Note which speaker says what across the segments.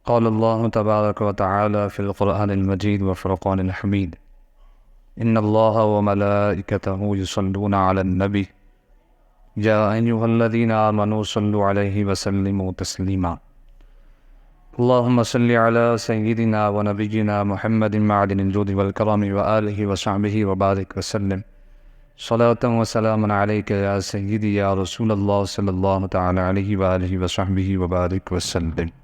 Speaker 1: قال الله تبارك وتعالى في القرآن المجيد وفرقان الحميد إن الله وملائكته يصلون على النبي يا أيها الذين آمنوا صلوا عليه وسلموا تسليما اللهم صل على سيدنا ونبينا محمد معدن الجود والكرم وآله وصحبه وبارك وسلم صلاة وسلاما عليك يا سيدي يا رسول الله صلى الله تعالى عليه وآله وصحبه وبارك وسلم۔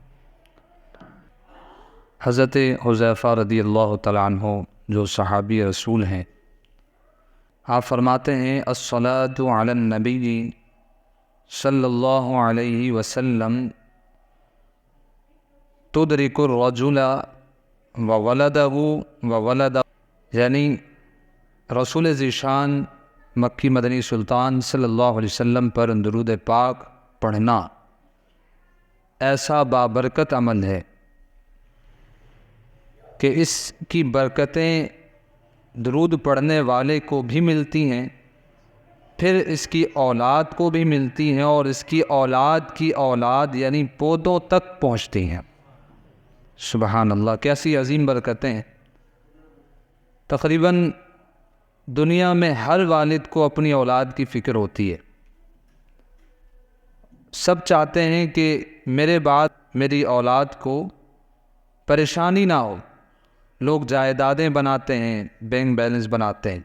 Speaker 1: حضرت حذیفہ رضی اللہ تعالیٰ عنہ جو صحابی رسول ہیں، آپ فرماتے ہیں الصلاۃ علی النبی صلی اللہ علیہ وسلم تدرک الرجل وولدہ وولد، یعنی رسول ذیشان مکی مدنی سلطان صلی اللہ علیہ وسلم پر درود پاک پڑھنا ایسا بابرکت عمل ہے کہ اس کی برکتیں درود پڑھنے والے کو بھی ملتی ہیں، پھر اس کی اولاد کو بھی ملتی ہیں، اور اس کی اولاد یعنی پودوں تک پہنچتی ہیں۔ سبحان اللہ، کیسی عظیم برکتیں ہیں۔ تقریباً دنیا میں ہر والد کو اپنی اولاد کی فکر ہوتی ہے، سب چاہتے ہیں کہ میرے بعد میری اولاد کو پریشانی نہ ہو۔ لوگ جائیدادیں بناتے ہیں، بینک بیلنس بناتے ہیں،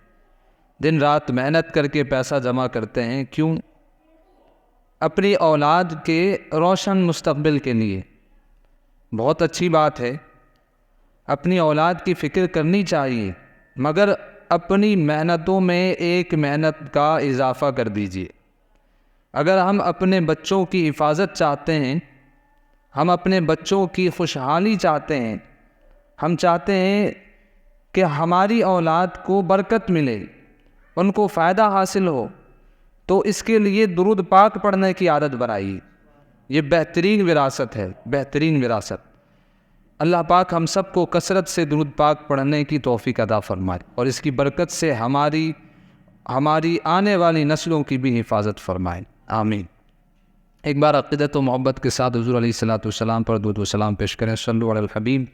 Speaker 1: دن رات محنت کر کے پیسہ جمع کرتے ہیں، کیوں؟ اپنی اولاد کے روشن مستقبل کے لیے۔ بہت اچھی بات ہے، اپنی اولاد کی فکر کرنی چاہیے، مگر اپنی محنتوں میں ایک محنت کا اضافہ کر دیجیے۔ اگر ہم اپنے بچوں کی حفاظت چاہتے ہیں، ہم اپنے بچوں کی خوشحالی چاہتے ہیں، ہم چاہتے ہیں کہ ہماری اولاد کو برکت ملے، ان کو فائدہ حاصل ہو، تو اس کے لیے درود پاک پڑھنے کی عادت بنائیے۔ یہ بہترین وراثت ہے، بہترین وراثت۔ اللہ پاک ہم سب کو کثرت سے درود پاک پڑھنے کی توفیق عطا فرمائے، اور اس کی برکت سے ہماری آنے والی نسلوں کی بھی حفاظت فرمائے، آمین۔ ایک بار عقیدت و محبت کے ساتھ حضور علیہ الصلوۃ والسلام پر درود و سلام پیش کریں۔ صلو علی الحبیب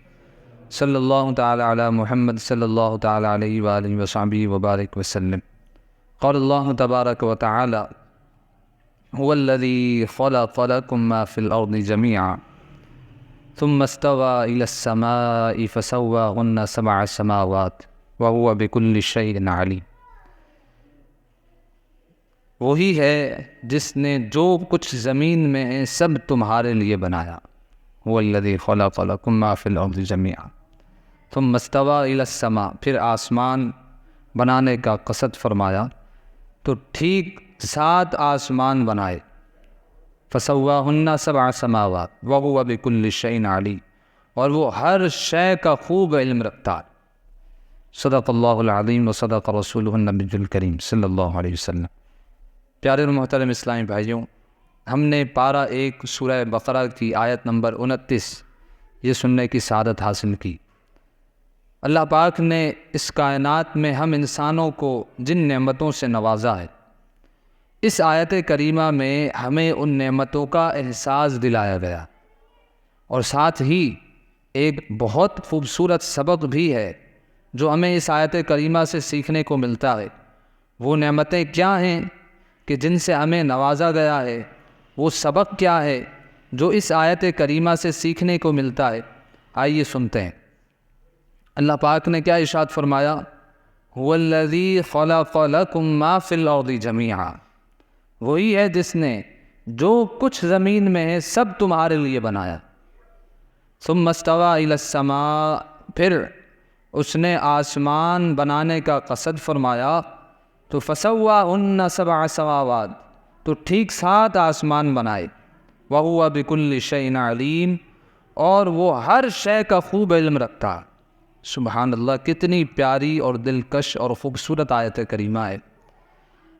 Speaker 1: صلی اللہ تعالی علی محمد صلی اللہ تعالی علیہ وآلہ وصحبہ وبارک وسلم۔ قال اللہ تبارک و تعالی هو الذی خلق لکم ما فی الارض جميعا ثم استوى إلى السماء فسواهن سبع سماوات وهو بكل شيء عليم۔ وہی ہے جس نے جو کچھ زمین میں ہے سب تمہارے لیے بنایا۔ هو الذی خلق لکم ما فی الارض جميعا ثم استوى إلى السماء، پھر آسمان بنانے کا قصد فرمایا تو ٹھیک 7 آسمان بنائے۔ فسواهن سبع سماوات وهو بكل شيء عليم، اور وہ ہر شے کا خوب علم رکھتا ہے۔ صدق اللہ العظیم و صدق رسولہ النبی الکریم صلی اللہ علیہ وسلم۔ پیارے اور محترم اسلامی بھائیوں، ہم نے پارہ 1 سورہ بقرہ کی آیت نمبر 29 یہ سننے کی سعادت حاصل کی۔ اللہ پاک نے اس کائنات میں ہم انسانوں کو جن نعمتوں سے نوازا ہے، اس آیت کریمہ میں ہمیں ان نعمتوں کا احساس دلایا گیا، اور ساتھ ہی ایک بہت خوبصورت سبق بھی ہے جو ہمیں اس آیت کریمہ سے سیکھنے کو ملتا ہے۔ وہ نعمتیں کیا ہیں کہ جن سے ہمیں نوازا گیا ہے؟ وہ سبق کیا ہے جو اس آیت کریمہ سے سیکھنے کو ملتا ہے؟ آئیے سنتے ہیں۔ اللہ پاک نے کیا ارشاد فرمایا؟ هو الذی خلق لکم ما فی الارض جميعا، وہی ہے جس نے جو کچھ زمین میں ہے سب تمہارے لیے بنایا۔ ثم استوى الى السماء، پھر اس نے آسمان بنانے کا قصد فرمایا تو فسواهن سبع سماوات، تو ٹھیک 7 آسمان بنائے۔ وهو بكل شيء عليم، اور وہ ہر شے کا خوب علم رکھتا۔ سبحان اللہ، کتنی پیاری اور دلکش اور خوبصورت آیت کریمہ ہے۔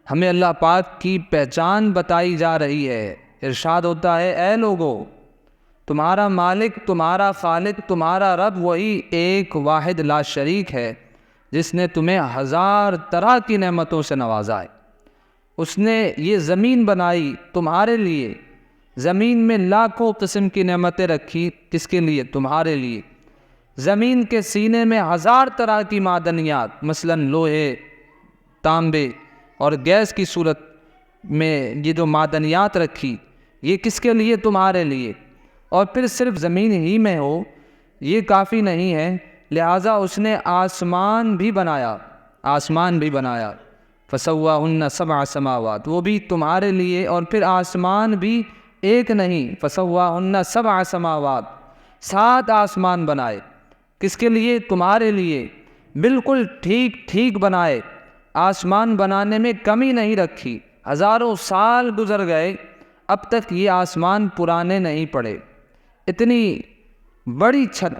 Speaker 1: ہمیں اللہ پاک کی پہچان بتائی جا رہی ہے۔ ارشاد ہوتا ہے، اے لوگو، تمہارا مالک، تمہارا خالق، تمہارا رب وہی ایک واحد لا شریک ہے جس نے تمہیں 1000 طرح کی نعمتوں سے نوازا ہے۔ اس نے یہ زمین بنائی تمہارے لیے، زمین میں لاکھوں قسم کی نعمتیں رکھی، کس کے لیے؟ تمہارے لیے۔ زمین کے سینے میں ہزار طرح کی معدنیات، مثلا لوہے، تانبے اور گیس کی صورت میں یہ جو معدنیات رکھی، یہ کس کے لیے؟ تمہارے لیے۔ اور پھر صرف زمین ہی میں ہو یہ کافی نہیں ہے، لہٰذا اس نے آسمان بھی بنایا، آسمان بھی بنایا۔ فسواہن سبع سماوات، وہ بھی تمہارے لیے۔ اور پھر آسمان بھی ایک نہیں، فسواہن سبع سماوات، 7 آسمان بنائے، کس کے لیے؟ تمہارے لیے۔ بالکل ٹھیک ٹھیک بنائے، آسمان بنانے میں کمی نہیں رکھی۔ ہزاروں سال گزر گئے، اب تک یہ آسمان پرانے نہیں پڑے، اتنی بڑی چھت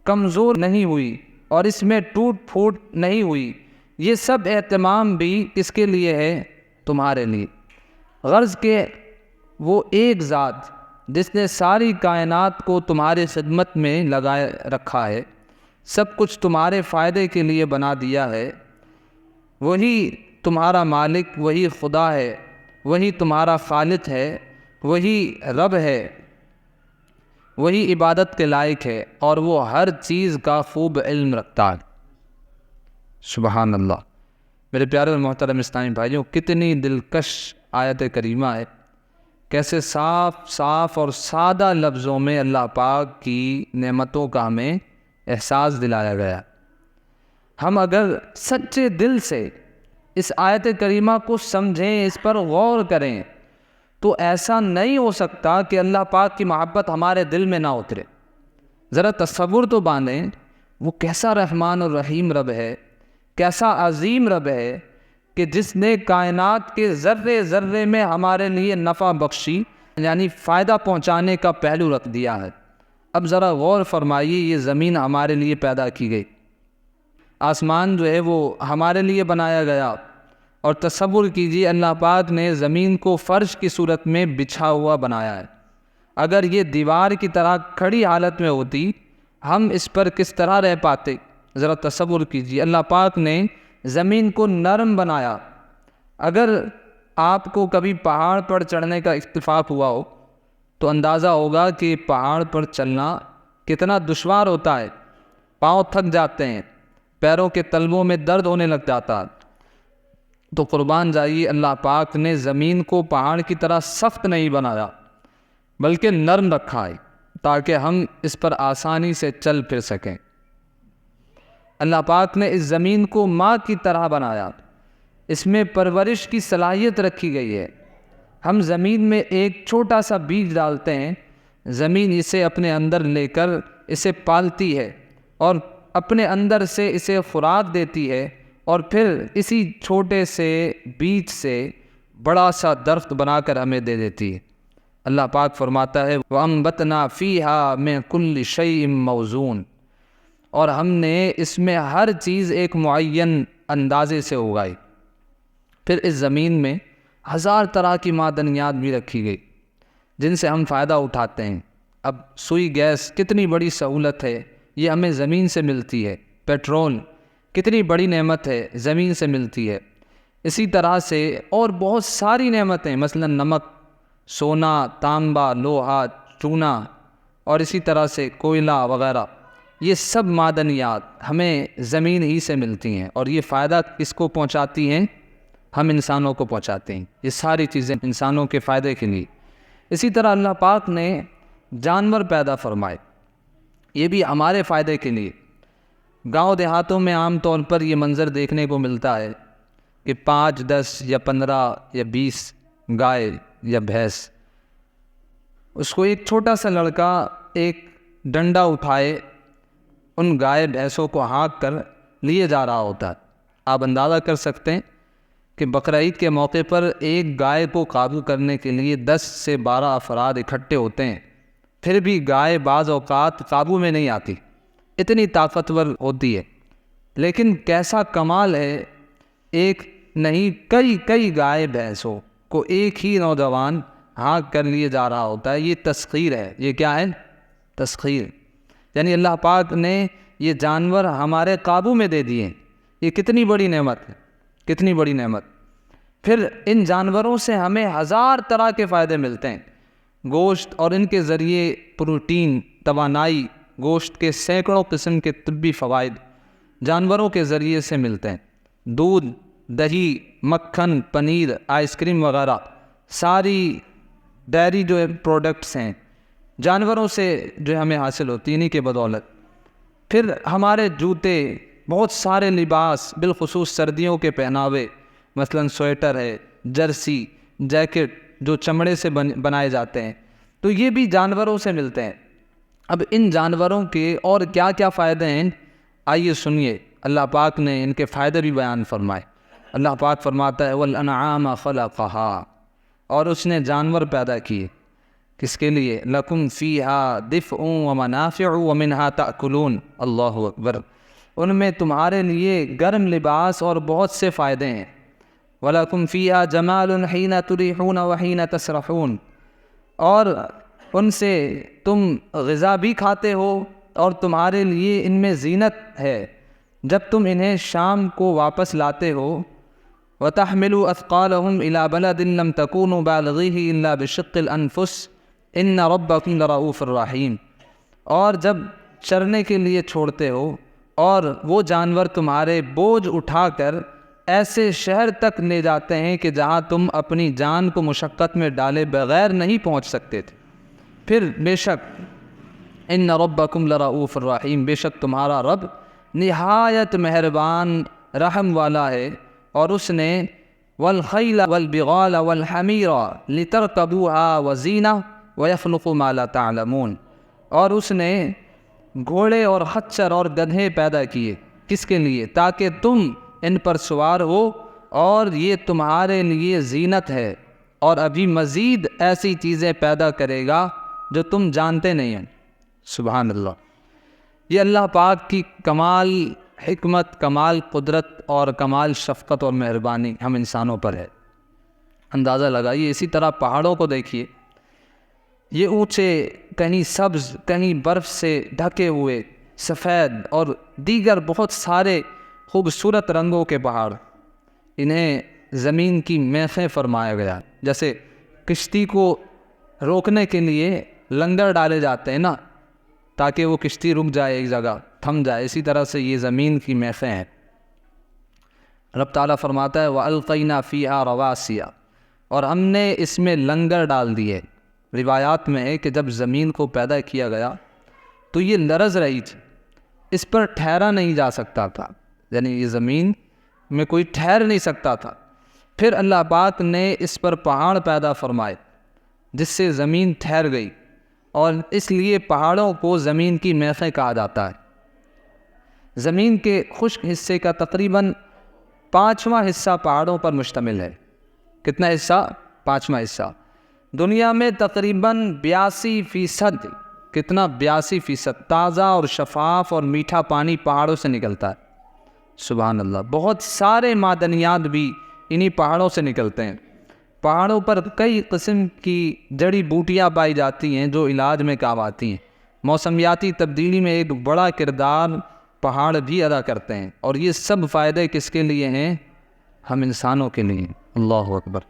Speaker 1: کمزور نہیں ہوئی اور اس میں ٹوٹ پھوٹ نہیں ہوئی۔ یہ سب اہتمام بھی کس کے لیے ہے؟ تمہارے لیے۔ غرض کہ وہ ایک ذات جس نے ساری کائنات کو تمہاری خدمت میں لگائے رکھا ہے، سب کچھ تمہارے فائدے کے لیے بنا دیا ہے، وہی تمہارا مالک، وہی خدا ہے، وہی تمہارا خالق ہے، وہی رب ہے، وہی عبادت کے لائق ہے، اور وہ ہر چیز کا خوب علم رکھتا ہے۔ سبحان اللہ۔ میرے پیارے اور محترم اسلامی بھائیوں، کتنی دلکش آیت کریمہ ہے، کیسے صاف صاف اور سادہ لفظوں میں اللہ پاک کی نعمتوں کا ہمیں احساس دلایا گیا۔ ہم اگر سچے دل سے اس آیت کریمہ کو سمجھیں، اس پر غور کریں، تو ایسا نہیں ہو سکتا کہ اللہ پاک کی محبت ہمارے دل میں نہ اترے۔ ذرا تصور تو باندھیں، وہ کیسا رحمان اور رحیم رب ہے، کیسا عظیم رب ہے کہ جس نے کائنات کے ذرے ذرے میں ہمارے لیے نفع بخشی، یعنی فائدہ پہنچانے کا پہلو رکھ دیا ہے۔ اب ذرا غور فرمائیے، یہ زمین ہمارے لیے پیدا کی گئی، آسمان جو ہے وہ ہمارے لیے بنایا گیا، اور تصور کیجیے اللہ پاک نے زمین کو فرش کی صورت میں بچھا ہوا بنایا ہے۔ اگر یہ دیوار کی طرح کھڑی حالت میں ہوتی، ہم اس پر کس طرح رہ پاتے؟ ذرا تصور کیجیے، اللہ پاک نے زمین کو نرم بنایا۔ اگر آپ کو کبھی پہاڑ پر چڑھنے کا اتفاق ہوا ہو تو اندازہ ہوگا کہ پہاڑ پر چلنا کتنا دشوار ہوتا ہے، پاؤں تھک جاتے ہیں، پیروں کے تلووں میں درد ہونے لگ جاتا۔ تو قربان جائیے، اللہ پاک نے زمین کو پہاڑ کی طرح سخت نہیں بنایا بلکہ نرم رکھا ہے تاکہ ہم اس پر آسانی سے چل پھر سکیں۔ اللہ پاک نے اس زمین کو ماں کی طرح بنایا، اس میں پرورش کی صلاحیت رکھی گئی ہے۔ ہم زمین میں ایک چھوٹا سا بیج ڈالتے ہیں، زمین اسے اپنے اندر لے کر اسے پالتی ہے اور اپنے اندر سے اسے خوراک دیتی ہے، اور پھر اسی چھوٹے سے بیج سے بڑا سا درخت بنا کر ہمیں دے دیتی ہے۔ اللہ پاک فرماتا ہے وَأَنبَتْنَا فِيهَا مِن كُلِّ شَيْءٍ مَوْزُونٍ، اور ہم نے اس میں ہر چیز ایک معین اندازے سے اگائی۔ پھر اس زمین میں ہزار طرح کی معدنیات بھی رکھی گئی جن سے ہم فائدہ اٹھاتے ہیں۔ اب سوئی گیس کتنی بڑی سہولت ہے، یہ ہمیں زمین سے ملتی ہے۔ پیٹرول کتنی بڑی نعمت ہے، زمین سے ملتی ہے۔ اسی طرح سے اور بہت ساری نعمتیں، مثلا نمک، سونا، تانبا، لوہا، چونا، اور اسی طرح سے کوئلہ وغیرہ، یہ سب معدنیات ہمیں زمین ہی سے ملتی ہیں، اور یہ فائدہ کس کو پہنچاتی ہیں؟ ہم انسانوں کو پہنچاتے ہیں۔ یہ ساری چیزیں انسانوں کے فائدے کے لیے۔ اسی طرح اللہ پاک نے جانور پیدا فرمائے، یہ بھی ہمارے فائدے کے لیے۔ گاؤں دیہاتوں میں عام طور پر یہ منظر دیکھنے کو ملتا ہے کہ 5، 10 یا 15 یا 20 گائے یا بھینس، اس کو ایک چھوٹا سا لڑکا ایک ڈنڈا اٹھائے ان گائے بھینسوں کو ہانک کر لیے جا رہا ہوتا ہے۔ آپ اندازہ کر سکتے ہیں کہ بقرعید کے موقع پر ایک گائے کو قابو کرنے کے لیے 10 سے 12 افراد اکٹھے ہوتے ہیں، پھر بھی گائے بعض اوقات قابو میں نہیں آتی، اتنی طاقتور ہوتی ہے۔ لیکن کیسا کمال ہے، ایک نہیں کئی گائے بھینسوں کو ایک ہی نوجوان ہانک کر لیے جا رہا ہوتا ہے۔ یہ تسخیر ہے۔ یہ کیا ہے؟ تسخیر۔ یعنی اللہ پاک نے یہ جانور ہمارے قابو میں دے دیے۔ یہ کتنی بڑی نعمت ہے، کتنی بڑی نعمت۔ پھر ان جانوروں سے ہمیں ہزار طرح کے فائدے ملتے ہیں۔ گوشت اور ان کے ذریعے پروٹین، توانائی، گوشت کے سینکڑوں قسم کے طبی فوائد جانوروں کے ذریعے سے ملتے ہیں۔ دودھ، دہی، مکھن، پنیر، آئس کریم وغیرہ ساری ڈیری جو پروڈکٹس ہیں جانوروں سے جو ہمیں حاصل ہوتی ہیں انہی کے بدولت۔ پھر ہمارے جوتے، بہت سارے لباس، بالخصوص سردیوں کے پہناوے، مثلاً سویٹر ہے، جرسی، جیکٹ جو چمڑے سے بنائے جاتے ہیں، تو یہ بھی جانوروں سے ملتے ہیں۔ اب ان جانوروں کے اور کیا کیا فائدے ہیں، آئیے سنیے، اللہ پاک نے ان کے فائدے بھی بیان فرمائے۔ اللہ پاک فرماتا ہے وَالْأَنْعَامَ خَلَقَهَا، اور اس نے جانور پیدا کیے، کس کے لیے؟ لَكُمْ فِيهَا دِفْءٌ وَمَنَافِعُ وَمِنْهَا تَأْكُلُونَ، اللہ اکبر۔ ان میں تمہارے لیے گرم لباس اور بہت سے فائدے ہیں۔ وَلَكُمْ فِيهَا جَمَالٌ حِينَ تُرِيحُونَ وَحِينَ تَسْرَحُونَ، اور ان سے تم غذا بھی کھاتے ہو اور تمہارے لیے ان میں زینت ہے جب تم انہیں شام کو واپس لاتے ہو۔ وَتَحْمِلُوا أَثْقَالَهُمْ إِلَى بَلَدٍ لَمْ تَكُونُوا بَالِغِيهِ إِلَّا بِشِقِّ الْأَنفُسِ إِنَّ رَبَّكُمْ لَرَءُوفٌ رَحِيمٌ، اور جب چرنے کے لیے چھوڑتے ہو اور وہ جانور تمہارے بوجھ اٹھا کر ایسے شہر تک لے جاتے ہیں کہ جہاں تم اپنی جان کو مشقت میں ڈالے بغیر نہیں پہنچ سکتے تھے، پھر بے شک ان ربکم لرؤوف الرحیم، بے شک تمہارا رب نہایت مہربان رحم والا ہے، اور اس نے والخیل والبغال والحمیر لترکبوها وزینہ ویخلق ما لا تعلمون، اور اس نے گھوڑے اور خچر اور گدھے پیدا کیے، کس کے لیے؟ تاکہ تم ان پر سوار ہو، اور یہ تمہارے لیے زینت ہے، اور ابھی مزید ایسی چیزیں پیدا کرے گا جو تم جانتے نہیں ہیں۔ سبحان اللہ، یہ اللہ پاک کی کمال حکمت، کمال قدرت اور کمال شفقت اور مہربانی ہم انسانوں پر ہے۔ اندازہ لگائیے، اسی طرح پہاڑوں کو دیکھیے، یہ اونچے، کہیں سبز، کہیں برف سے ڈھکے ہوئے سفید اور دیگر بہت سارے خوبصورت رنگوں کے پہاڑ، انہیں زمین کی میخیں فرمایا گیا۔ جیسے کشتی کو روکنے کے لیے لنگر ڈالے جاتے ہیں نا، تاکہ وہ کشتی رک جائے، ایک جگہ تھم جائے، اسی طرح سے یہ زمین کی میخیں ہیں۔ رب تعالیٰ فرماتا ہے وَأَلْقَيْنَا فِيهَا رَوَاسِيَ، اور ہم نے اس میں لنگر ڈال دیے۔ روایات میں ہے کہ جب زمین کو پیدا کیا گیا تو یہ لرز رہی تھی، اس پر ٹھہرا نہیں جا سکتا تھا، یعنی یہ زمین میں کوئی ٹھہر نہیں سکتا تھا۔ پھر اللہ پاک نے اس پر پہاڑ پیدا فرمائے جس سے زمین ٹھہر گئی، اور اس لیے پہاڑوں کو زمین کی میخیں کہا جاتا ہے۔ زمین کے خشک حصے کا تقریباً 5واں حصہ پہاڑوں پر مشتمل ہے۔ کتنا حصہ؟ 5واں حصہ۔ دنیا میں تقریباً 82%، کتنا؟ 82% تازہ اور شفاف اور میٹھا پانی پہاڑوں سے نکلتا ہے۔ سبحان اللہ، بہت سارے معدنیات بھی انہی پہاڑوں سے نکلتے ہیں۔ پہاڑوں پر کئی قسم کی جڑی بوٹیاں پائی جاتی ہیں جو علاج میں کام آتی ہیں۔ موسمیاتی تبدیلی میں ایک بڑا کردار پہاڑ بھی ادا کرتے ہیں، اور یہ سب فائدے کس کے لیے ہیں؟ ہم انسانوں کے لیے۔ اللہ اکبر۔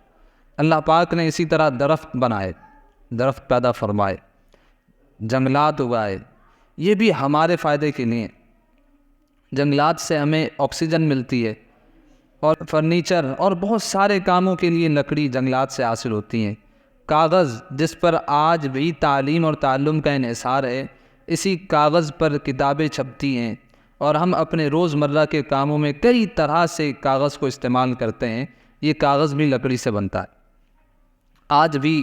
Speaker 1: اللہ پاک نے اسی طرح درخت بنائے، درخت پیدا فرمائے، جنگلات اگائے، یہ بھی ہمارے فائدے کے لیے۔ جنگلات سے ہمیں آکسیجن ملتی ہے، اور فرنیچر اور بہت سارے کاموں کے لیے لکڑی جنگلات سے حاصل ہوتی ہیں۔ کاغذ، جس پر آج بھی تعلیم اور تعلم کا انحصار ہے، اسی کاغذ پر کتابیں چھپتی ہیں، اور ہم اپنے روزمرہ کے کاموں میں کئی طرح سے کاغذ کو استعمال کرتے ہیں۔ یہ کاغذ بھی لکڑی سے بنتا ہے۔ آج بھی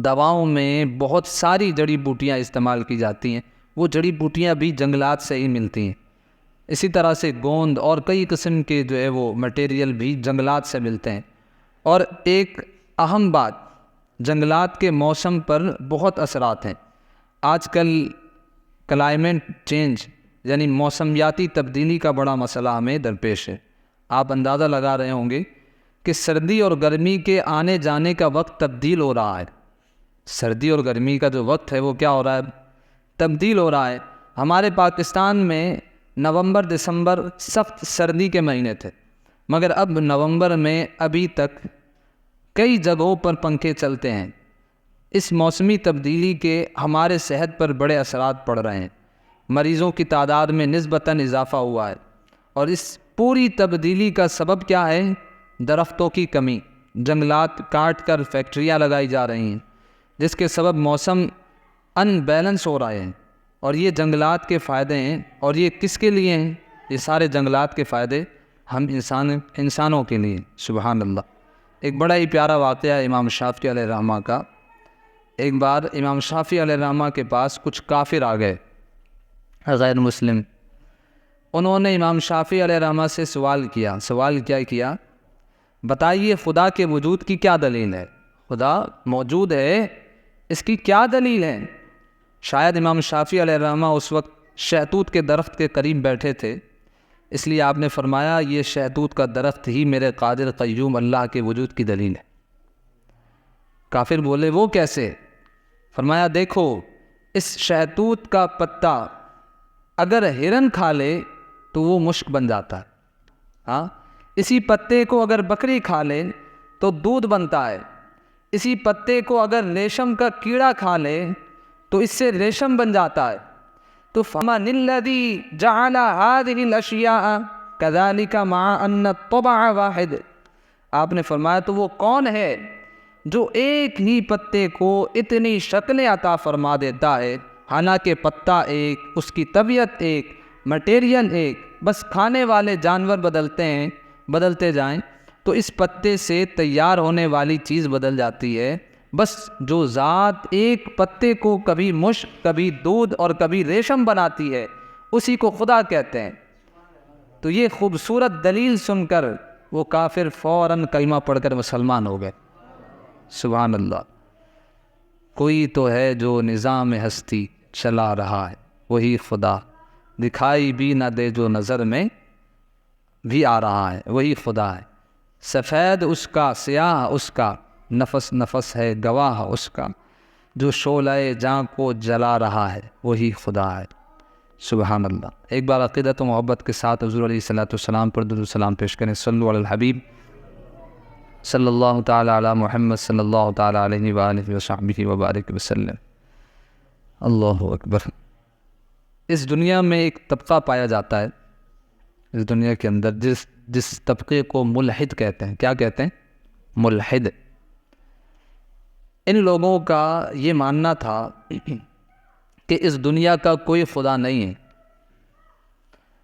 Speaker 1: دواؤں میں بہت ساری جڑی بوٹیاں استعمال کی جاتی ہیں، وہ جڑی بوٹیاں بھی جنگلات سے ہی ملتی ہیں۔ اسی طرح سے گوند اور کئی قسم کے جو ہے وہ مٹیریل بھی جنگلات سے ملتے ہیں۔ اور ایک اہم بات، جنگلات کے موسم پر بہت اثرات ہیں۔ آج کل کلائمیٹ چینج یعنی موسمیاتی تبدیلی کا بڑا مسئلہ ہمیں درپیش ہے۔ آپ اندازہ لگا رہے ہوں گے کہ سردی اور گرمی کے آنے جانے کا وقت تبدیل ہو رہا ہے۔ سردی اور گرمی کا جو وقت ہے وہ کیا ہو رہا ہے؟ تبدیل ہو رہا ہے۔ ہمارے پاکستان میں نومبر دسمبر سخت سردی کے مہینے تھے، مگر اب نومبر میں ابھی تک کئی جگہوں پر پنکھے چلتے ہیں، اس موسمی تبدیلی کے ہمارے صحت پر بڑے اثرات پڑ رہے ہیں، مریضوں کی تعداد میں نسبتاً اضافہ ہوا ہے، اور اس پوری تبدیلی کا سبب کیا ہے؟ درختوں کی کمی، جنگلات کاٹ کر فیکٹریاں لگائی جا رہی ہیں، جس کے سبب موسم ان بیلنس ہو رہے ہیں، اور یہ جنگلات کے فائدے ہیں، اور یہ کس کے لیے ہیں؟ یہ سارے جنگلات کے فائدے ہم انسانوں کے لیے۔ سبحان اللہ۔ ایک بڑا ہی پیارا واقعہ ہے امام شافعی علیہ الرحمہ کا۔ ایک بار امام شافعی علیہ الرحمہ کے پاس کچھ کافر آ گئے، غیر مسلم۔ انہوں نے امام شافعی علیہ الرحمہ سے سوال کیا، بتائیے خدا کے وجود کی کیا دلیل ہے؟ خدا موجود ہے، اس کی کیا دلیل ہے؟ شاید امام شافعی علیہ الرحمہ اس وقت شہتوت کے درخت کے قریب بیٹھے تھے، اس لیے آپ نے فرمایا یہ شہتوت کا درخت ہی میرے قادر قیوم اللہ کے وجود کی دلیل ہے۔ کافر بولے وہ کیسے؟ فرمایا دیکھو، اس شہتوت کا پتا اگر ہرن کھا لے تو وہ مشک بن جاتا ہے، ہاں، اسی پتے کو اگر بکری کھا لے تو دودھ بنتا ہے، اسی پتے کو اگر ریشم کا کیڑا کھا لے تو اس سے ریشم بن جاتا ہے۔ تو فمن الذی جعل هذه الاشیاء كذلك مع ان الطبع واحد، آپ نے فرمایا تو وہ کون ہے جو ایک ہی پتے کو اتنی شکلیں عطا فرما دیتا ہے، حالانکہ پتا ایک، اس کی طبیعت ایک، مٹیریل ایک، بس کھانے والے جانور بدلتے جائیں تو اس پتے سے تیار ہونے والی چیز بدل جاتی ہے، بس جو ذات ایک پتے کو کبھی مشک، کبھی دودھ اور کبھی ریشم بناتی ہے اسی کو خدا کہتے ہیں۔ تو یہ خوبصورت دلیل سن کر وہ کافر فوراً کلمہ پڑھ کر مسلمان ہو گئے۔ سبحان اللہ۔ کوئی تو ہے جو نظام ہستی چلا رہا ہے، وہی خدا، دکھائی بھی نہ دے جو نظر میں بھی آ رہا ہے، وہی خدا ہے، سفید اس کا سیاہ اس کا، نفس نفس ہے گواہ اس کا، جو شعلہ جاں کو جلا رہا ہے وہی خدا ہے۔ سبحان اللہ۔ ایک بار عقیدت و محبت کے ساتھ حضور علیہ الصلوۃ والسلام پر درود و سلام پیش کریں۔ صلو علی الحبیب صلی اللہ تعالی علی محمد صلی اللہ تعالی علیہ وآلہ وصحبہ وبارک وسلم۔ اللہ اکبر۔ اس دنیا میں ایک طبقہ پایا جاتا ہے، اس دنیا کے اندر جس طبقے کو ملحد کہتے ہیں۔ کیا کہتے ہیں؟ ملحد۔ ان لوگوں کا یہ ماننا تھا کہ اس دنیا کا کوئی خدا نہیں ہے،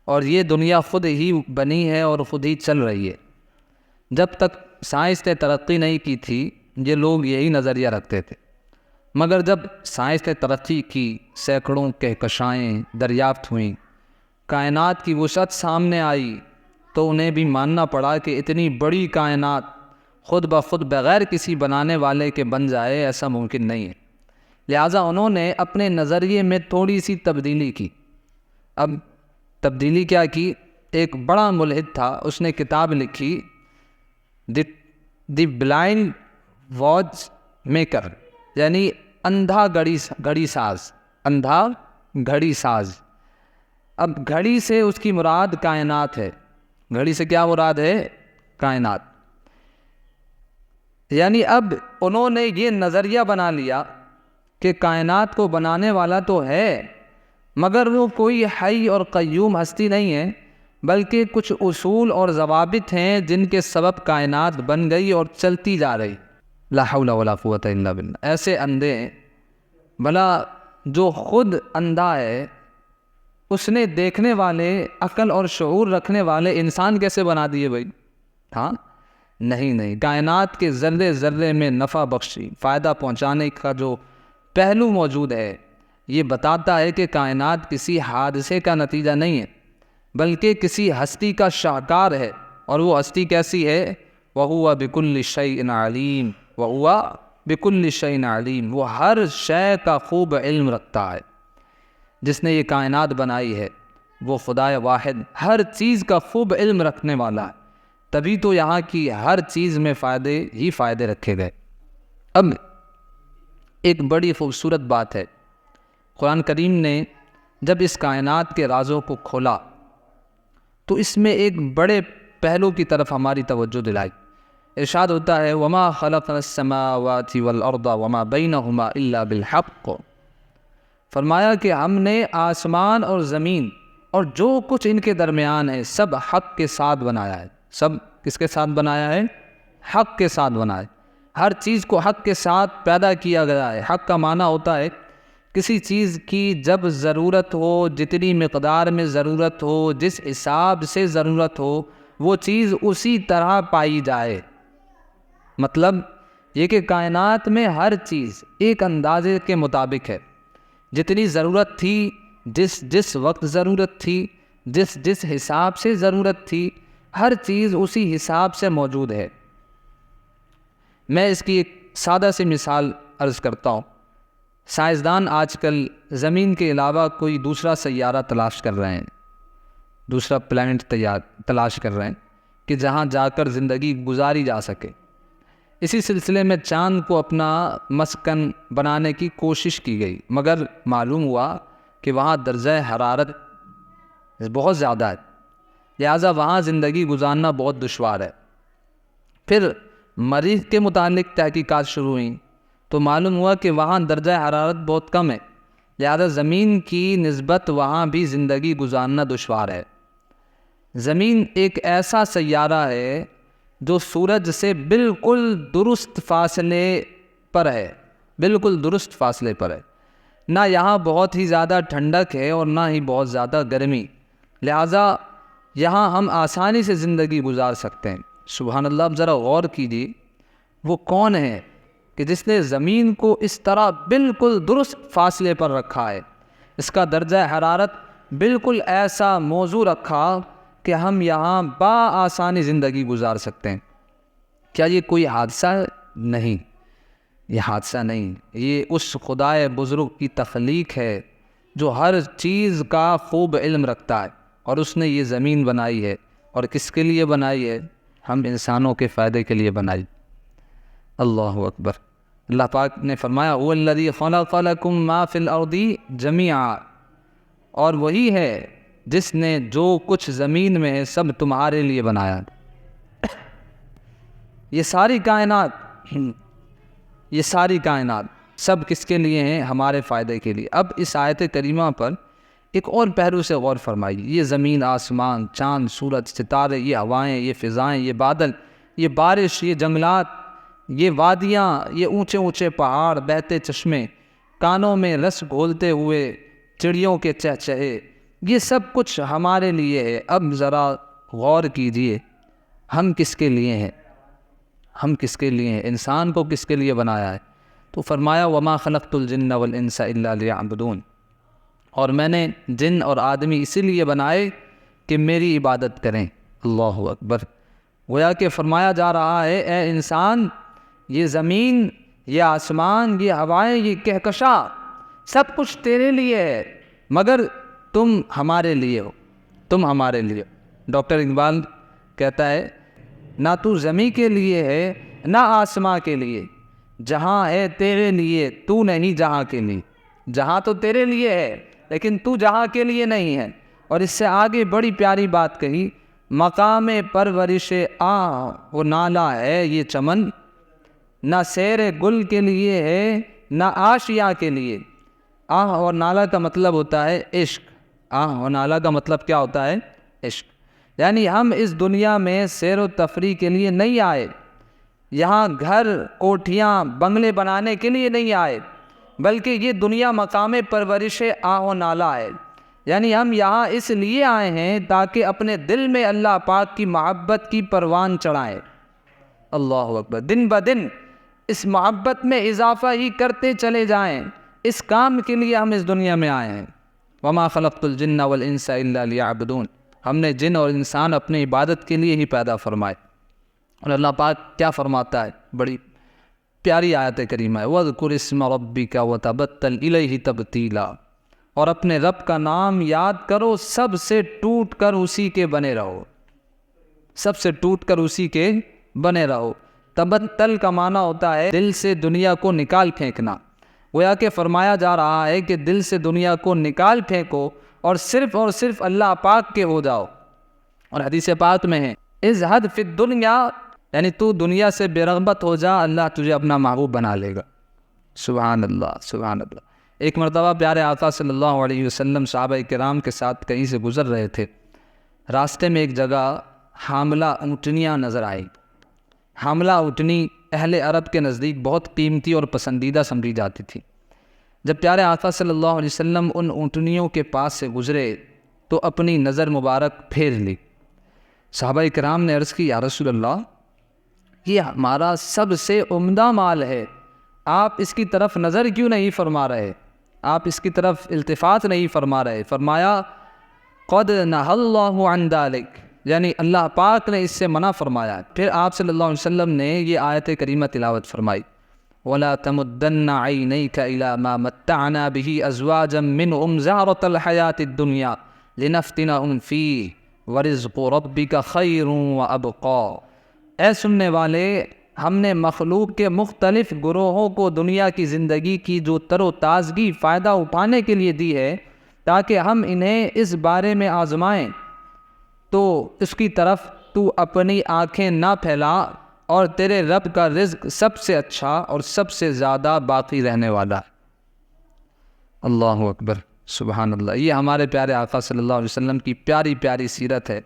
Speaker 1: اور یہ دنیا خود ہی بنی ہے اور خود ہی چل رہی ہے۔ جب تک سائنس نے ترقی نہیں کی تھی یہ لوگ یہی نظریہ رکھتے تھے، مگر جب سائنس نے ترقی کی، سینکڑوں کہکشائیں دریافت ہوئیں، کائنات کی وسعت سامنے آئی، تو انہیں بھی ماننا پڑا کہ اتنی بڑی کائنات خود بخود بغیر کسی بنانے والے کے بن جائے، ایسا ممکن نہیں ہے۔ لہٰذا انہوں نے اپنے نظریے میں تھوڑی سی تبدیلی کی۔ اب تبدیلی کیا کی؟ ایک بڑا ملحد تھا، اس نے کتاب لکھی دی بلائنڈ واچ میکر، یعنی اندھا گھڑی ساز، اندھا گھڑی ساز۔ اب گھڑی سے اس کی مراد کائنات ہے، گھڑی سے کیا مراد ہے؟ کائنات۔ یعنی اب انہوں نے یہ نظریہ بنا لیا کہ کائنات کو بنانے والا تو ہے، مگر وہ کوئی حی اور قیوم ہستی نہیں ہے، بلکہ کچھ اصول اور ضوابط ہیں جن کے سبب کائنات بن گئی اور چلتی جا رہی۔ لا حول ولا قوت الا باللہ۔ ایسے اندھے، بھلا جو خود اندھا ہے اس نے دیکھنے والے، عقل اور شعور رکھنے والے انسان کیسے بنا دیے بھائی؟ ہاں، نہیں، کائنات کے ذرے ذرے میں نفع بخشی، فائدہ پہنچانے کا جو پہلو موجود ہے، یہ بتاتا ہے کہ کائنات کسی حادثے کا نتیجہ نہیں ہے، بلکہ کسی ہستی کا شاہکار ہے، اور وہ ہستی کیسی ہے؟ وَهُوَ بِكُلِّ شَيْءٍ عَلِيمٌ، وَهُوَ بِكُلِّ شَيْءٍ عَلِيمٌ، وہ ہر شے کا خوب علم رکھتا ہے۔ جس نے یہ کائنات بنائی ہے وہ خدائے واحد ہر چیز کا خوب علم رکھنے والا ہے، تبھی تو یہاں کی ہر چیز میں فائدے ہی فائدے رکھے گئے۔ اب ایک بڑی خوبصورت بات ہے، قرآن کریم نے جب اس کائنات کے رازوں کو کھولا تو اس میں ایک بڑے پہلو کی طرف ہماری توجہ دلائی۔ ارشاد ہوتا ہے وما خلقنا السماوات والارض وما بینہما الا بالحق، فرمایا کہ ہم نے آسمان اور زمین اور جو کچھ ان کے درمیان ہے سب حق کے ساتھ بنایا ہے۔ سب کس کے ساتھ بنایا ہے؟ حق کے ساتھ بنایا ہے۔ ہر چیز کو حق کے ساتھ پیدا کیا گیا ہے۔ حق کا معنی ہوتا ہے کسی چیز کی جب ضرورت ہو، جتنی مقدار میں ضرورت ہو، جس حساب سے ضرورت ہو، وہ چیز اسی طرح پائی جائے۔ مطلب یہ کہ کائنات میں ہر چیز ایک اندازے کے مطابق ہے، جتنی ضرورت تھی، جس وقت ضرورت تھی، جس حساب سے ضرورت تھی، ہر چیز اسی حساب سے موجود ہے۔ میں اس کی ایک سادہ سی مثال عرض کرتا ہوں۔ سائنسدان آج کل زمین کے علاوہ کوئی دوسرا سیارہ تلاش کر رہے ہیں، دوسرا پلانٹ تلاش کر رہے ہیں کہ جہاں جا کر زندگی گزاری جا سکے۔ اسی سلسلے میں چاند کو اپنا مسکن بنانے کی کوشش کی گئی، مگر معلوم ہوا کہ وہاں درجہ حرارت بہت زیادہ ہے، لہٰذا وہاں زندگی گزارنا بہت دشوار ہے۔ پھر مریخ کے متعلق تحقیقات شروع ہوئیں تو معلوم ہوا کہ وہاں درجہ حرارت بہت کم ہے، لہذا زمین کی نسبت وہاں بھی زندگی گزارنا دشوار ہے۔ زمین ایک ایسا سیارہ ہے جو سورج سے بالکل درست فاصلے پر ہے، بالکل درست فاصلے پر ہے۔ نہ یہاں بہت ہی زیادہ ٹھنڈک ہے اور نہ ہی بہت زیادہ گرمی، لہٰذا یہاں ہم آسانی سے زندگی گزار سکتے ہیں۔ سبحان اللہ، اب ذرا غور کیجیے، وہ کون ہے کہ جس نے زمین کو اس طرح بالکل درست فاصلے پر رکھا ہے، اس کا درجہ حرارت بالکل ایسا موزوں رکھا کہ ہم یہاں بآسانی زندگی گزار سکتے ہیں۔ کیا یہ کوئی حادثہ ہے؟ نہیں، یہ حادثہ نہیں، یہ اس خدائے بزرگ کی تخلیق ہے جو ہر چیز کا خوب علم رکھتا ہے، اور اس نے یہ زمین بنائی ہے، اور کس کے لیے بنائی ہے؟ ہم انسانوں کے فائدے کے لیے بنائی۔ اللہ اکبر۔ اللہ پاک نے فرمایا هو الذی خلق لکم ما فی الارض جمیعا، اور وہی ہے جس نے جو کچھ زمین میں ہے سب تمہارے لیے بنایا۔ یہ ساری کائنات سب کس کے لیے ہیں؟ ہمارے فائدے کے لیے۔ اب اس آیت کریمہ پر ایک اور پہلو سے غور فرمائیے۔ یہ زمین، آسمان، چاند، سورج، ستارے، یہ ہوائیں، یہ فضائیں، یہ بادل، یہ بارش، یہ جنگلات، یہ وادیاں، یہ اونچے اونچے پہاڑ، بہتے چشمے، کانوں میں رس گھولتے ہوئے چڑیوں کے چہچہے، یہ سب کچھ ہمارے لیے ہے۔ اب ذرا غور کیجئے، ہم کس کے لیے ہیں؟ ہم کس کے لیے ہیں؟ انسان کو کس کے لیے بنایا ہے؟ تو فرمایا وما خلقت الجن والانس الا لیعبدون، اور میں نے جن اور آدمی اسی لیے بنائے کہ میری عبادت کریں۔ اللہ اکبر۔ گویا کہ فرمایا جا رہا ہے اے انسان، یہ زمین، یہ آسمان، یہ ہوائیں، یہ کہکشاں، سب کچھ تیرے لیے ہے، مگر تم ہمارے لیے ہو، تم ہمارے لیے ہو۔ ڈاکٹر اقبال کہتا ہے نہ تو زمین کے لیے ہے نہ آسماں کے لیے، جہاں ہے تیرے لیے تو نہیں جہاں کے لیے۔ جہاں تو تیرے لیے ہے لیکن تو جہاں کے لیے نہیں ہے۔ اور اس سے آگے بڑی پیاری بات کہی، مقام پرورش آہ و نالا ہے یہ چمن، نہ سیر گل کے لیے ہے نہ آشیاء کے لیے۔ آہ اور نالا کا مطلب ہوتا ہے عشق، آہ اور نالا کا مطلب کیا ہوتا ہے؟ عشق۔ یعنی ہم اس دنیا میں سیر و تفریح کے لیے نہیں آئے، یہاں گھر، کوٹھیاں، بنگلے بنانے کے لیے نہیں آئے، بلکہ یہ دنیا مقام پرورش آہ و نالا ہے۔ یعنی ہم یہاں اس لیے آئے ہیں تاکہ اپنے دل میں اللہ پاک کی محبت کی پروان چڑھائیں۔ اللہ اکبر۔ دن بدن اس محبت میں اضافہ ہی کرتے چلے جائیں، اس کام کے لیے ہم اس دنیا میں آئے ہیں۔ وما خلقت الجن والانس الا لیعبدون، ہم نے جن اور انسان اپنی عبادت کے لیے ہی پیدا فرمائے۔ اور اللہ پاک کیا فرماتا ہے؟ بڑی پیاری آیت کریمہ ہے، وَاذْكُرِ اسْمَ رَبِّكَ وَتَبَتَّلْ إِلَيْهِ تَبْتِيلًا، اور اپنے رب کا نام یاد کرو، سب سے ٹوٹ کر اسی کے بنے رہو، سب سے ٹوٹ کر اسی کے بنے رہو۔ تبتل کا معنی ہوتا ہے دل سے دنیا کو نکال پھینکنا۔ گویا کہ فرمایا جا رہا ہے کہ دل سے دنیا کو نکال پھینکو اور صرف اللہ پاک کے ہو جاؤ۔ اور حدیث پاک میں ہے اِزْہَدْ فِی الدُّنْیَا یعنی تو دنیا سے بے رغبت ہو جا، اللہ تجھے اپنا محبوب بنا لے گا۔ سبحان اللہ سبحان اللہ۔ ایک مرتبہ پیارے آقا صلی اللہ علیہ وسلم صحابہ کرام کے ساتھ کہیں سے گزر رہے تھے، راستے میں ایک جگہ حاملہ اونٹنیاں نظر آئی۔ حاملہ اونٹنی اہل عرب کے نزدیک بہت قیمتی اور پسندیدہ سمجھی جاتی تھی۔ جب پیارے آقا صلی اللہ علیہ وسلم ان اونٹنیوں کے پاس سے گزرے تو اپنی نظر مبارک پھیر لی۔ صحابہ کرام نے عرض کی، یا رسول اللہ، یہ ہمارا سب سے عمدہ مال ہے، آپ اس کی طرف نظر کیوں نہیں فرما رہے، آپ اس کی طرف التفات نہیں فرما رہے؟ فرمایا قد نہى اللہ عن ذلک، یعنی اللہ پاک نے اس سے منع فرمایا۔ پھر آپ صلی اللہ علیہ وسلم نے یہ آیت کریمہ تلاوت فرمائی، وَلَا تَمُدَّنَّ عَيْنَيْكَ إِلَىٰ مَا مَتَّعْنَا بِهِ أَزْوَاجًا مِّنْهُمْ زَهْرَةَ الْحَيَاةِ الدُّنْيَا لِنَفْتِنَهُمْ فِيهِ وَرِزْقُ رَبِّكَ خَيْرٌ وَأَبْقَىٰ۔ اے سننے والے، ہم نے مخلوق کے مختلف گروہوں کو دنیا کی زندگی کی جو تر و تازگی فائدہ اٹھانے کے لیے دی ہے تاکہ ہم انہیں اس بارے میں آزمائیں، تو اس کی طرف تو اپنی آنکھیں نہ پھیلا، اور تیرے رب کا رزق سب سے اچھا اور سب سے زیادہ باقی رہنے والا ہے۔ اللہ اکبر، سبحان اللہ۔ یہ ہمارے پیارے آقا صلی اللہ علیہ وسلم کی پیاری پیاری سیرت ہے۔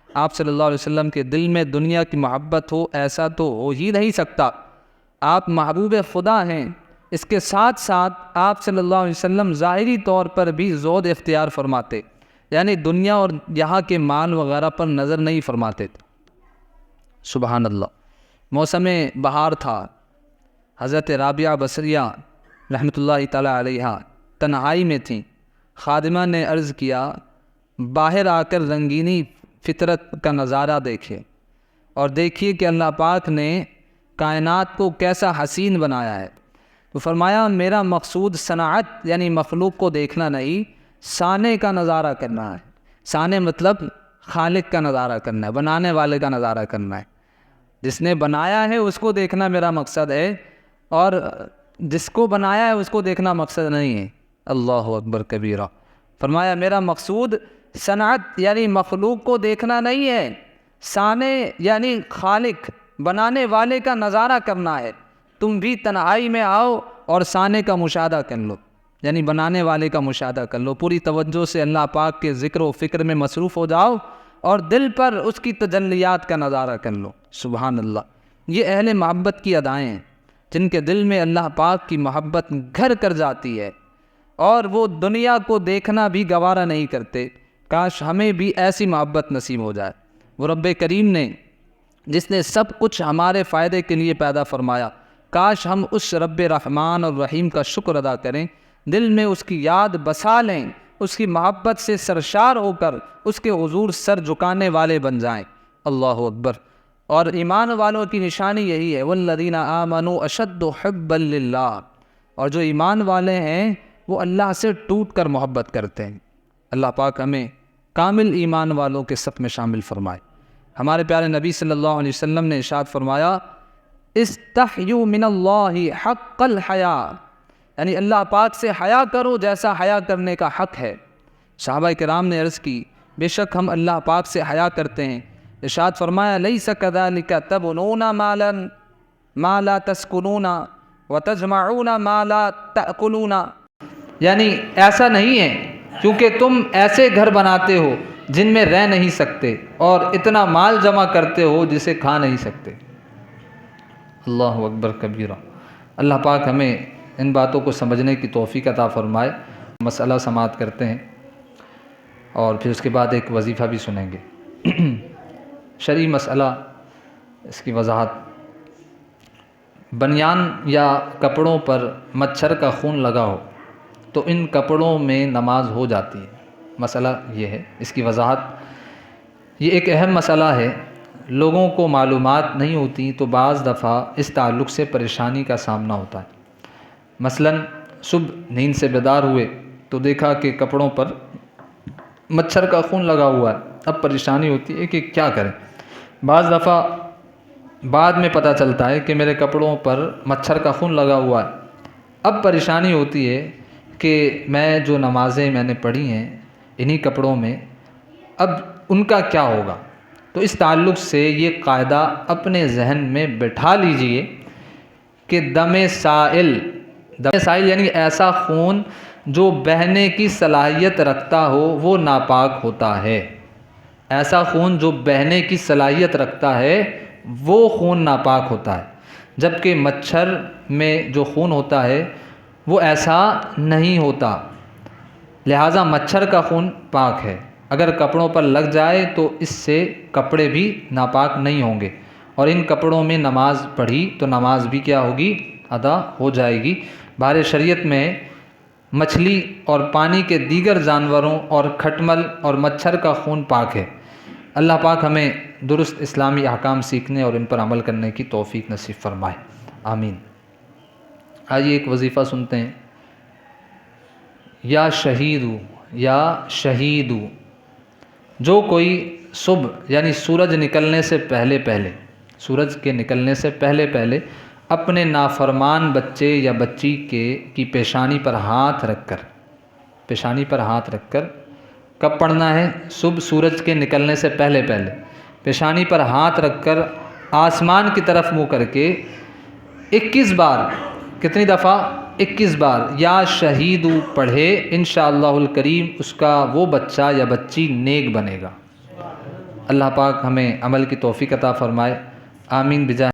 Speaker 1: آپ صلی اللہ علیہ وسلم کے دل میں دنیا کی محبت ہو ایسا تو ہو ہی نہیں سکتا۔ آپ محبوب خدا ہیں، اس کے ساتھ ساتھ آپ صلی اللہ علیہ وسلم ظاہری طور پر بھی زہد اختیار فرماتے، یعنی دنیا اور یہاں کے مال وغیرہ پر نظر نہیں فرماتے تھے۔ سبحان اللہ۔ موسم بہار تھا، حضرت رابعہ بصریہ رحمۃ اللہ تعالی علیہ تنہائی میں تھیں۔ خادمہ نے عرض کیا، باہر آ کر رنگینی فطرت کا نظارہ دیکھے اور دیکھیے کہ اللہ پاک نے کائنات کو کیسا حسین بنایا ہے۔ تو فرمایا میرا مقصود صنعت یعنی مخلوق کو دیکھنا نہیں، صانع کا نظارہ کرنا ہے۔ صانع مطلب خالق کا نظارہ کرنا ہے، بنانے والے کا نظارہ کرنا ہے۔ جس نے بنایا ہے اس کو دیکھنا میرا مقصد ہے، اور جس کو بنایا ہے اس کو دیکھنا مقصد نہیں ہے۔ اللہ اکبر کبیرہ۔ فرمایا میرا مقصود صنعت یعنی مخلوق کو دیکھنا نہیں ہے، صانع یعنی خالق بنانے والے کا نظارہ کرنا ہے۔ تم بھی تنہائی میں آؤ اور صانع کا مشاہدہ کر لو، یعنی بنانے والے کا مشاہدہ کر لو۔ پوری توجہ سے اللہ پاک کے ذکر و فکر میں مصروف ہو جاؤ اور دل پر اس کی تجلیات کا نظارہ کر لو۔ سبحان اللہ۔ یہ اہل محبت کی ادائیں ہیں جن کے دل میں اللہ پاک کی محبت گھر کر جاتی ہے اور وہ دنیا کو دیکھنا بھی گوارا نہیں کرتے۔ کاش ہمیں بھی ایسی محبت نصیب ہو جائے۔ وہ رب کریم نے جس نے سب کچھ ہمارے فائدے کے لیے پیدا فرمایا، کاش ہم اس رب رحمان اور رحیم کا شکر ادا کریں، دل میں اس کی یاد بسا لیں، اس کی محبت سے سرشار ہو کر اس کے حضور سر جھکانے والے بن جائیں۔ اللہ اکبر۔ اور ایمان والوں کی نشانی یہی ہے، والذین آمنوا اشد حبا للہ، اور جو ایمان والے ہیں وہ اللہ سے ٹوٹ کر محبت کرتے ہیں۔ اللہ پاک ہمیں کامل ایمان والوں کے صف میں شامل فرمائے۔ ہمارے پیارے نبی صلی اللہ علیہ وسلم نے ارشاد فرمایا، استحیوا من اللہ حق الحیاء، یعنی اللہ پاک سے حیا کرو جیسا حیا کرنے کا حق ہے۔ صحابہ کرام نے عرض کی، بے شک ہم اللہ پاک سے حیا کرتے ہیں۔ ارشاد فرمایا، لیس کذالک تبنون مالا ما لا تسکنون وتجمعون ما لا تأکلون، یعنی ایسا نہیں ہے کیونکہ تم ایسے گھر بناتے ہو جن میں رہ نہیں سکتے اور اتنا مال جمع کرتے ہو جسے کھا نہیں سکتے۔ اللہ اکبر کبیرہ۔ اللہ پاک ہمیں ان باتوں کو سمجھنے کی توفیق عطا فرمائے۔ مسئلہ سماعت کرتے ہیں اور پھر اس کے بعد ایک وظیفہ بھی سنیں گے۔ شرعی مسئلہ، اس کی وضاحت۔ بنیان یا کپڑوں پر مچھر کا خون لگا ہو تو ان کپڑوں میں نماز ہو جاتی ہے۔ مسئلہ یہ ہے، اس کی وضاحت۔ یہ ایک اہم مسئلہ ہے، لوگوں کو معلومات نہیں ہوتی تو بعض دفعہ اس تعلق سے پریشانی کا سامنا ہوتا ہے۔ مثلاً صبح نیند سے بیدار ہوئے تو دیکھا کہ کپڑوں پر مچھر کا خون لگا ہوا ہے، اب پریشانی ہوتی ہے کہ کیا کریں۔ بعض دفعہ بعد میں پتہ چلتا ہے کہ میرے کپڑوں پر مچھر کا خون لگا ہوا ہے۔ اب پریشانی ہوتی ہے کہ میں جو نمازیں میں نے پڑھی ہیں انہی کپڑوں میں، اب ان کا کیا ہوگا۔ تو اس تعلق سے یہ قاعدہ اپنے ذہن میں بٹھا لیجئے کہ دم سائل یعنی ایسا خون جو بہنے کی صلاحیت رکھتا ہو وہ ناپاک ہوتا ہے. ایسا خون جو بہنے کی صلاحیت رکھتا ہے وہ خون ناپاک ہوتا ہے، جبکہ مچھر میں جو خون ہوتا ہے وہ ایسا نہیں ہوتا. لہٰذا مچھر کا خون پاک ہے، اگر کپڑوں پر لگ جائے تو اس سے کپڑے بھی ناپاک نہیں ہوں گے، اور ان کپڑوں میں نماز پڑھی تو نماز بھی کیا ہوگی؟ ادا ہو جائے گی. بہر شریعت میں مچھلی اور پانی کے دیگر جانوروں اور کھٹمل اور مچھر کا خون پاک ہے. اللہ پاک ہمیں درست اسلامی احکام سیکھنے اور ان پر عمل کرنے کی توفیق نصیب فرمائے، آمین. آئیے ایک وظیفہ سنتے ہیں. یا شہیدو یا شہیدو، جو کوئی صبح یعنی سورج نکلنے سے پہلے سورج کے نکلنے سے پہلے اپنے نافرمان بچے یا بچی کی پیشانی پر ہاتھ رکھ کر کب پڑھنا ہے؟ صبح سورج کے نکلنے سے پہلے پیشانی پر ہاتھ رکھ کر آسمان کی طرف منہ کر کے 21 بار، کتنی دفعہ؟ 21 بار یا شہیدو پڑھے، انشاءاللہ الکریم اس کا وہ بچہ یا بچی نیک بنے گا. اللہ پاک ہمیں عمل کی توفیق عطا فرمائے، آمین. بجاہ